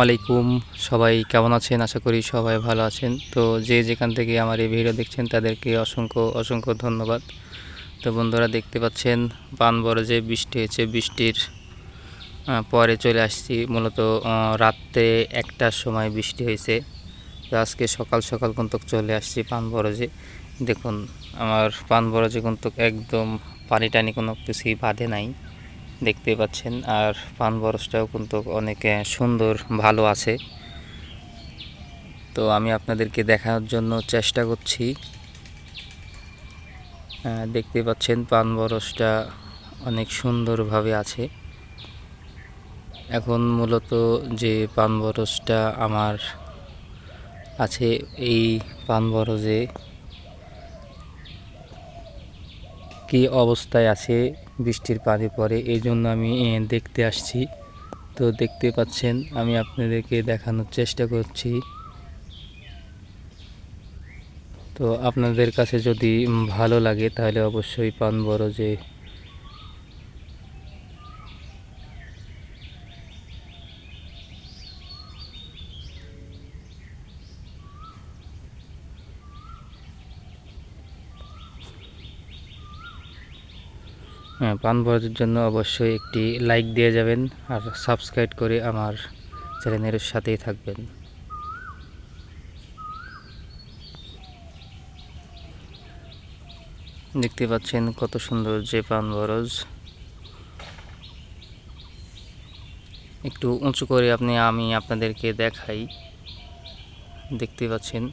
আলাইকুম। সবাই কেমন আছেন? আশা করি সবাই ভালো আছেন। তো যে যেখান থেকে আমার এই ভিডিও দেখছেন তাদেরকে অসংখ্য অসংখ্য ধন্যবাদ। তো বন্ধুরা দেখতে পাচ্ছেন পানবরজে বৃষ্টি হয়েছে, বৃষ্টির পরে চলে আসছি। মূলত রাত্রে ১টার সময় বৃষ্টি হয়েছে। তো আজকে সকাল সকাল কিন্তু চলে আসছি পানবরজে। দেখুন আমার পানবরজে কিন্তু একদম পানি টানি কোনো কিছুই বাঁধে নাই, দেখতে পাচ্ছেন। আর পান বরজটাও কিন্তু অনেক সুন্দর ভালো আছে। তো আমি আপনাদেরকে দেখানোর জন্য চেষ্টা করছি। দেখতে পাচ্ছেন পান বরজটা অনেক সুন্দরভাবে আছে। এখন মূলত যে পান বরজটা আমার আছে, এই পান বরজে কি অবস্থায় আছে বৃষ্টির পানি পরে, এই জন্য আমি দেখতে আসছি। তো দেখতে পাচ্ছেন আমি আপনাদেরকে দেখানোর চেষ্টা করছি। তো আপনাদের কাছে যদি ভালো লাগে তাহলে অবশ্যই পানবরজে পানবরজের জন্য অবশ্যই একটি লাইক দিয়ে যাবেন আর সাবস্ক্রাইব করে আমার চ্যানেলের সাথেই থাকবেন। দেখতে পাচ্ছেন কত সুন্দর যে পানবরজ। একটু উঁচু করে আমি আপনাদেরকে দেখাই। দেখতে পাচ্ছেন